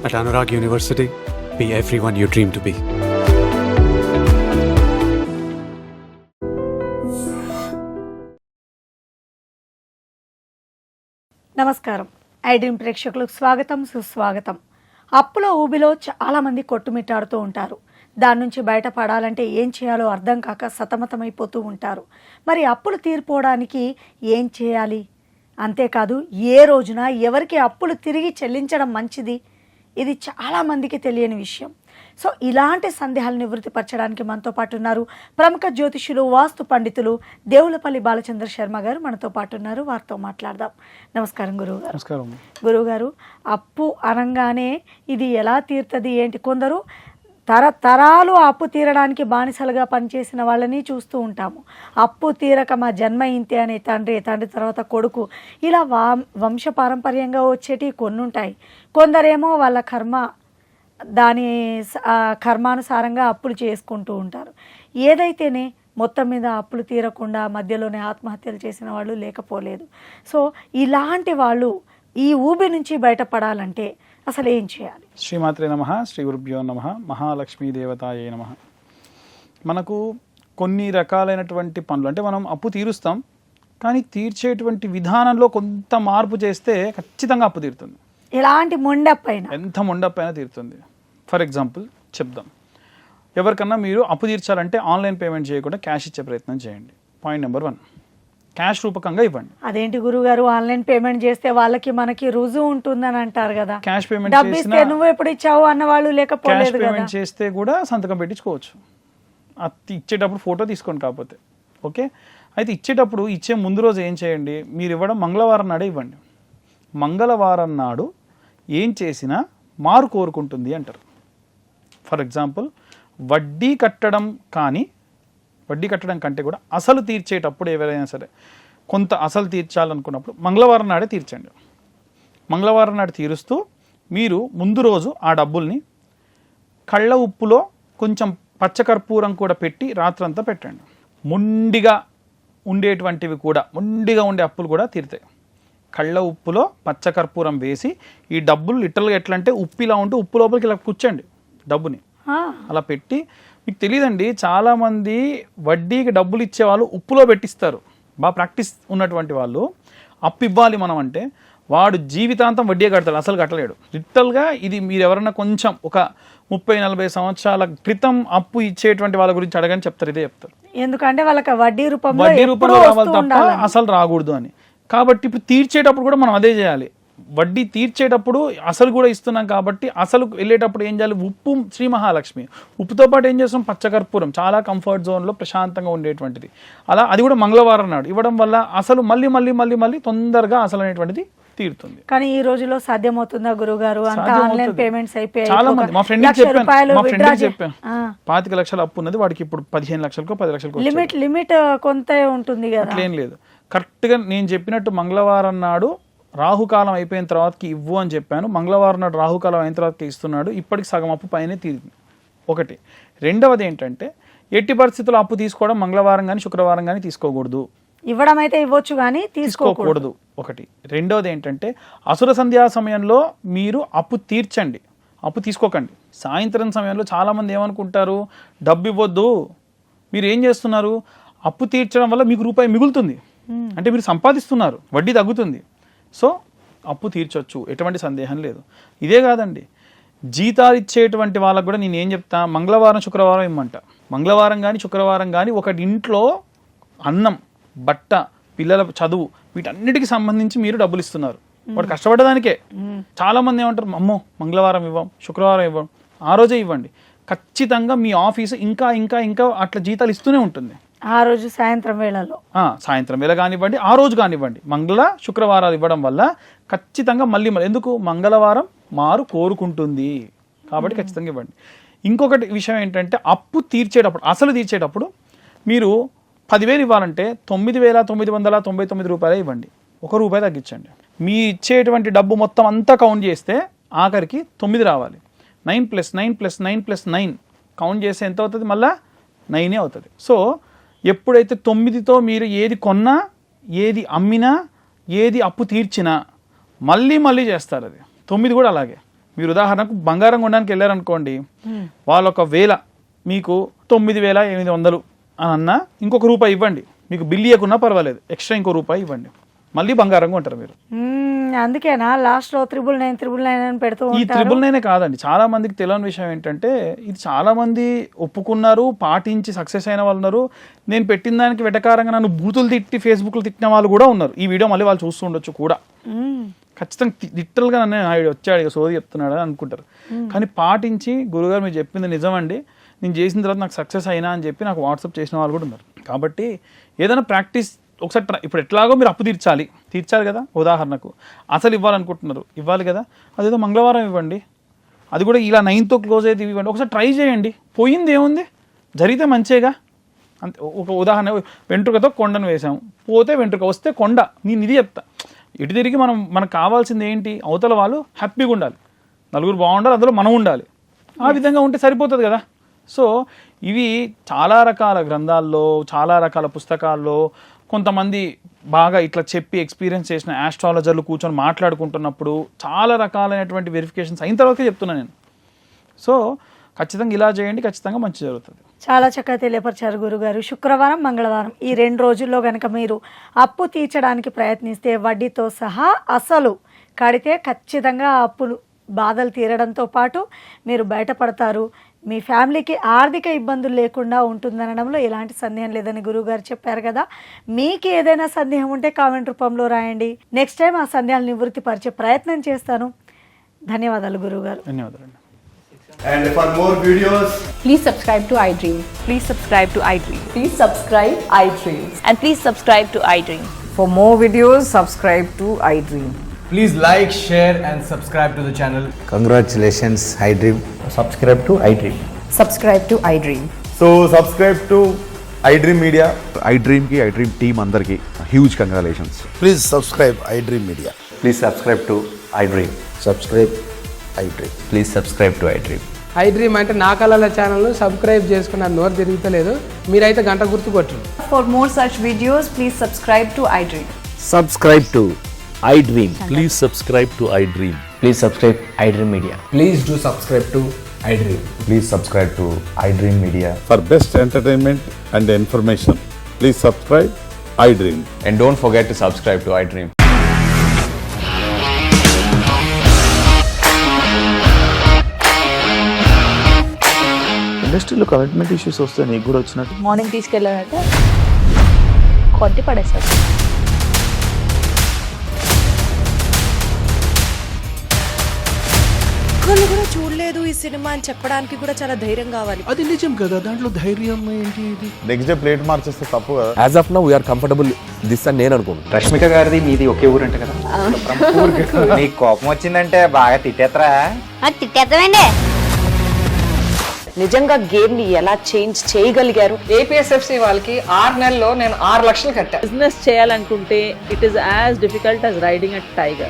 At Anurag University, be everyone you dream to be. నమస్కారం. I dream ప్రేక్షకులకు స్వాగతం, సుస్వాగతం. అప్పుల ఊబిలో చాలామంది కొట్టుమిట్టాడుతూ ఉంటారు. దాని నుంచి బయటపడాలంటే ఏం చేయాలో అర్థం కాక సతమతమైపోతూ ఉంటారు. మరి అప్పులు తీరిపోవడానికి ఏం చేయాలి? అంతేకాదు ఏ రోజున ఎవరికి అప్పులు తిరిగి చెల్లించడం మంచిది, ఇది చాలామందికి తెలియని విషయం. సో ఇలాంటి సందేహాలు నివృత్తిపరచడానికి మనతో పాటు ఉన్నారు ప్రముఖ జ్యోతిషులు, వాస్తు పండితులు దేవులపల్లి బాలచంద్ర శర్మ గారు మనతో పాటు ఉన్నారు. వారితో మాట్లాడదాం. నమస్కారం గురువుగారు. నమస్కారం. గురువుగారు, అప్పు అనగానే ఇది ఎలా తీరుతుంది ఏంటి? కొందరు తరతరాలు అప్పు తీరడానికి బానిసలుగా పనిచేసిన వాళ్ళని చూస్తూ ఉంటాము. అప్పు తీరక మా జన్మ ఇంతే అనే తండ్రి తర్వాత కొడుకు, ఇలా వంశపారంపర్యంగా వచ్చేటివి కొన్ని ఉంటాయి. కొందరేమో వాళ్ళ దాని కర్మానుసారంగా అప్పులు చేసుకుంటూ ఉంటారు. ఏదైతేనే మొత్తం మీద అప్పులు తీరకుండా మధ్యలోనే ఆత్మహత్యలు చేసిన వాళ్ళు లేకపోలేదు. సో ఇలాంటి వాళ్ళు ఈ ఊబి నుంచి బయటపడాలంటే అసలు ఏం చేయాలి? శ్రీమాత్రే నమః, శ్రీ గురుభ్యో నమః, మహాలక్ష్మీ దేవతాయే నమః. మనకు కొన్ని రకాలైనటువంటి పనులు, అంటే మనం అప్పు తీరుస్తాం, కానీ తీర్చేటువంటి విధానంలో కొంత మార్పు చేస్తే ఖచ్చితంగా అప్పు తీరుతుంది. ఎలాంటి మొండప్పైనా, ఎంత మొండప్పైనా తీరుతుంది. ఫర్ ఎగ్జాంపుల్ చెప్దాం. ఎవరికన్నా మీరు అప్పు తీర్చాలంటే ఆన్లైన్ పేమెంట్ చేయకుండా క్యాష్ ఇచ్చే ప్రయత్నం చేయండి. పాయింట్ నెంబర్ 1, క్యాష్ రూపకంగా ఇవ్వండి. అదేంటి గురుగారు, ఆన్లైన్ పేమెంట్ చేస్తే వాళ్ళకి మనకి రుజువు ఉంటుందని అంటారు కదా. క్యాష్ పేమెంట్ డబ్బిస్తే నువ్వు ఎప్పుడు ఇచ్చావు అన్న వాళ్ళు లేకపోలేదు. క్యాష్ పేమెంట్ చేస్తే కూడా సంతకం పెట్టించుకోవచ్చు. అది ఇచ్చేటప్పుడు ఫోటో తీసుకోండి. కాకపోతే ఓకే. అయితే ఇచ్చేటప్పుడు ఇచ్చే ముందు రోజు ఏం చేయండి, మీరు ఇవ్వడం మంగళవారం నాడే ఇవ్వండి. మంగళవారం నాడు ఏం చేసినా మారు కోరుకుంటుంది అంటారు. ఫర్ ఎగ్జాంపుల్ వడ్డీ కట్టడం కంటే కూడా అసలు తీర్చేటప్పుడు ఎవరైనా సరే కొంత అసలు తీర్చాలనుకున్నప్పుడు మంగళవారం నాడే తీర్చండి. మంగళవారం నాడు తీరుస్తూ మీరు ముందు రోజు ఆ డబ్బుల్ని కళ్ళ ఉప్పులో కొంచెం పచ్చకర్పూరం కూడా పెట్టి రాత్రంతా పెట్టండి. మొండిగా ఉండే అప్పులు కూడా తీరుతాయి. కళ్ళ ఉప్పులో పచ్చకర్పూరం వేసి ఈ డబ్బులు లిటరల్గా ఎట్లా అంటే ఉప్పిలా ఉంటే ఉప్పు లోపలికి ఇలా కూర్చోండి డబ్బుని అలా పెట్టి. మీకు తెలియదండి, చాలామంది వడ్డీకి డబ్బులు ఇచ్చే వాళ్ళు ఉప్పులో పెట్టిస్తారు. బాగా ప్రాక్టీస్ ఉన్నటువంటి వాళ్ళు అప్పు ఇవ్వాలి మనం అంటే వాడు జీవితాంతం వడ్డీ కడతాడు, అసలు కట్టలేడు. లిటరల్గా ఇది మీరు ఎవరన్నా కొంచెం ఒక 30-40 సంవత్సరాల క్రితం అప్పు ఇచ్చేటువంటి వాళ్ళ గురించి అడగని చెప్తారు, ఇదే చెప్తారు. ఎందుకంటే వాళ్ళకి వడ్డీ రూపంలో రావాలి తప్ప అసలు రాకూడదు అని. కాబట్టి ఇప్పుడు తీర్చేటప్పుడు కూడా మనం అదే చేయాలి. వడ్డీ తీర్చేటప్పుడు అసలు కూడా ఇస్తున్నాం కాబట్టి అసలు వెళ్ళేటప్పుడు ఏం చేయాలి, ఉప్పు, శ్రీ మహాలక్ష్మి ఉప్పుతో పాటు ఏం చేస్తాం, పచ్చకర్పూరం, చాలా కంఫర్ట్ జోన్లో ప్రశాంతంగా ఉండేటువంటిది. అలా అది కూడా మంగళవారం నాడు ఇవ్వడం వల్ల అసలు మళ్ళీ తొందరగా అసలు అనేటువంటిది తీరుతుంది. కానీ ఈ రోజులో సాధ్యమవుతుందా గురుగారు? ఆన్లైన్ పేమెంట్స్ అయిపోయాయి. చాలా మంది మా ఫ్రెండ్ చెప్పాను 25 లక్షలు అప్పు ఉన్నది, వాడికి ఇప్పుడు 15 లక్షలకో 10 లక్షలకో లిమిట్ కొంత ఉంటుంది కదా. అట్లేం లేదు. కరెక్ట్గా నేను చెప్పినట్టు మంగళవారం నాడు రాహుకాలం అయిపోయిన తర్వాతకి ఇవ్వు అని చెప్పాను. మంగళవారం నాడు రాహుకాలం అయిన తర్వాతకి ఇస్తున్నాడు. ఇప్పటికి సగం అప్పు పైనే తీరింది. ఒకటి. రెండవది ఏంటంటే ఎట్టి పరిస్థితుల్లో అప్పు తీసుకోవడం మంగళవారం కానీ శుక్రవారం కానీ తీసుకోకూడదు. ఇవ్వడం అయితే ఇవ్వచ్చు కానీ తీసుకోకూడదు. ఒకటి. రెండవది ఏంటంటే అసుర సంధ్యా సమయంలో మీరు అప్పు తీర్చండి, అప్పు తీసుకోకండి. సాయంత్రం సమయంలో చాలామంది ఏమనుకుంటారు, డబ్బు ఇవ్వద్దు, మీరు ఏం చేస్తున్నారు, అప్పు తీర్చడం వల్ల మీకు రూపాయి మిగులుతుంది, అంటే మీరు సంపాదిస్తున్నారు, వడ్డీ తగ్గుతుంది, సో అప్పు తీర్చొచ్చు, ఎటువంటి సందేహం లేదు. ఇదే కాదండి, జీతాలు ఇచ్చేటువంటి వాళ్ళకు కూడా నేను ఏం చెప్తా, మంగళవారం శుక్రవారం ఇమ్మంట. మంగళవారం కానీ శుక్రవారం కానీ ఒకటి ఇంట్లో అన్నం, బట్ట, పిల్లల చదువు, వీటన్నిటికి సంబంధించి మీరు డబ్బులు ఇస్తున్నారు. వాడు కష్టపడడానికే. చాలా మంది ఏమంటారు, అమ్మో మంగళవారం ఇవ్వం, శుక్రవారం ఇవ్వం, ఆ రోజే ఇవ్వండి. ఖచ్చితంగా మీ ఆఫీసు ఇంకా ఇంకా ఇంకా అట్లా జీతాలు ఇస్తూనే ఉంటుంది. ఆ రోజు సాయంత్రం వేళ కానివ్వండి, ఆ రోజు కానివ్వండి, శుక్రవారాలు ఇవ్వడం వల్ల ఖచ్చితంగా మళ్ళీ ఎందుకు, మంగళవారం మారు కోరుకుంటుంది కాబట్టి ఖచ్చితంగా ఇవ్వండి. ఇంకొకటి విషయం ఏంటంటే అప్పు తీర్చేటప్పుడు, అసలు తీర్చేటప్పుడు మీరు 10,000 ఇవ్వాలంటే 9,999 రూపాయలే ఇవ్వండి, ₹1 తగ్గించండి. మీ ఇచ్చేటువంటి డబ్బు మొత్తం అంతా కౌంట్ చేస్తే ఆఖరికి 9 రావాలి. 9 + 9 + 9 + 9 కౌంట్ చేస్తే ఎంత అవుతుంది, మళ్ళీ 9 అవుతుంది. సో ఎప్పుడైతే 9తో మీరు ఏది కొన్నా, ఏది అమ్మినా, ఏది అప్పు తీర్చినా మళ్ళీ చేస్తారు. అది 9 కూడా అలాగే. మీరు ఉదాహరణకు బంగారం కొనడానికి వెళ్ళారనుకోండి, వాళ్ళు ఒకవేళ మీకు 9,800 అని అన్నా ఇంకొక రూపాయి ఇవ్వండి, మీకు బిల్ ఇవ్వకున్నా పర్వాలేదు, ఎక్స్ట్రా ఇంకో రూపాయి ఇవ్వండి, మళ్ళీ బంగారం కొంటారు మీరు. అందుకేనా లాస్ట్ లో 999 అని పెడుతూ ఈ 999 కాదండి, చాలా మందికి తెలియని విషయం ఏంటంటే ఇది చాలా మంది ఒప్పుకున్నారు, పాటించి సక్సెస్ అయిన వాళ్ళు ఉన్నారు. నేను పెట్టిన దానికి వెటకారంగా నన్ను బూతులు తిట్టి ఫేస్బుక్లో తిట్టిన వాళ్ళు కూడా ఉన్నారు. ఈ వీడియో మళ్ళీ వాళ్ళు చూస్తూ ఉండొచ్చు కూడా. ఖచ్చితంగా లిటరల్గా నన్ను వచ్చాడు ఇక సోది చెప్తున్నాడు అని అనుకుంటారు. కానీ పాటించి గురుగారు మీరు చెప్పింది నిజమండి, నేను చేసిన తర్వాత నాకు సక్సెస్ అయినా అని చెప్పి నాకు వాట్సాప్ చేసిన వాళ్ళు కూడా ఉన్నారు. కాబట్టి ఏదైనా ప్రాక్టీస్ ఒకసారి ఇప్పుడు ఎట్లాగో మీరు అప్పు తీర్చాలి కదా, ఉదాహరణకు అసలు ఇవ్వాలనుకుంటున్నారు, ఇవ్వాలి కదా, అదేదో మంగళవారం ఇవ్వండి, అది కూడా ఇలా 9తో క్లోజ్ అయితే ఇవ్వండి, ఒకసారి ట్రై చేయండి, పోయింది ఏముంది, జరిగితే మంచిగా. అంతే. ఒక ఉదాహరణ, వెంట్రుకతో కొండను వేసాము, పోతే వెంట్రుక, వస్తే కొండ. నేను ఇది చెప్తా, ఇటు తిరిగి మనకు కావాల్సింది ఏంటి, అవతల వాళ్ళు హ్యాపీగా ఉండాలి, నలుగురు బాగుండాలి, అందులో మనం ఉండాలి, ఆ విధంగా ఉంటే సరిపోతుంది కదా. సో ఇవి చాలా రకాల గ్రంథాల్లో, చాలా రకాల పుస్తకాల్లో కొంతమంది బాగా ఇట్లా చెప్పి ఎక్స్పీరియన్స్ చేసిన ఆస్ట్రాలజర్లు కూర్చొని మాట్లాడుకుంటున్నప్పుడు చాలా రకాలైనటువంటి వెరిఫికేషన్స్ అయిన తర్వాతకే చెప్తున్నాను నేను. సో ఖచ్చితంగా ఇలా చేయండి, ఖచ్చితంగా మంచి జరుగుతుంది. చాలా చక్కగా తెలియపరిచారు గురుగారు. శుక్రవారం, మంగళవారం ఈ 2 రోజుల్లో కనుక మీరు అప్పు తీర్చడానికి ప్రయత్నిస్తే వడ్డీతో సహా అసలు కడితే ఖచ్చితంగా అప్పులు బాధలు తీరడంతో పాటు మీరు బయటపడతారు. మీ ఫ్యామిలీకి ఆర్థిక ఇబ్బందులు లేకుండా ఉంటుందనడంలో ఎలాంటి సందేహం లేదని గురువుగారు చెప్పారు కదా. మీకు ఏదైనా సందేహం ఉంటే కామెంట్ రూపంలో రాయండి. నెక్స్ట్ టైం ఆ సందేహాలు నివృత్తి పరిచే ప్రయత్నం చేస్తాను. ధన్యవాదాలు గురువుగారు. ధన్యవాదాలు. And for more videos, Please subscribe to iDream. Please subscribe to iDream. Please subscribe iDream. And please subscribe to iDream. For more videos, subscribe to iDream. please like, share and subscribe to the channel. Congratulations, iDream. Subscribe to iDream. Subscribe to iDream. So subscribe to iDream Media. iDream ki iDream team andarki huge congratulations. Please subscribe iDream Media. Please subscribe to iDream. Subscribe iDream. Please subscribe to iDream. iDream అంటే నా కళల channel subscribe చేసుకున్న నోరు తిరుగుతలేదు, మీరైతే గంట గుర్తు కొట్టండి. For more such videos, please subscribe to iDream. Subscribe to iDream. Please subscribe to iDream. Please subscribe iDream Media. Please do subscribe to iDream. Please subscribe to iDream Media. For best entertainment and information, please subscribe iDream. And don't forget to subscribe to iDream. ఇండస్ట్రీలో commitment issues వస్తే నీకు కూడా వచ్చినట్టు morning తీసుకెళ్ళారంటే కొట్టి పడేస్తారు. ఒక్కళ్ళు కూడా చూడలేదు ఈ సినిమా అని చెప్పడానికి కూడా చాలా ధైర్యం కావాలి. అది నిజం కదా, దాంట్లో ధైర్యం ఏంటి? నెక్స్ట్ డే ప్లేట్ మార్చేస్తే తప్పు కదా. As of now, we are comfortable this అని నేను అనుకుంటున్నాను. రష్మిక గారిది మీది ఒకే ఊరు అంట కదా? నీకు కోపం వచ్చిందంటే బాగా తిట్టేత్తరా? తిట్టేద్దామండి. నిజంగా గేమ్ ని ఎలా చేంజ్ చేయగలిగారు? ఏపీఎస్ఎఫ్సి వాళ్ళకి 6 నెలల్లో నేను 6 లక్షలు కట్టా. బిజినెస్ చేయాలనుకుంటే it is as difficult as riding a tiger.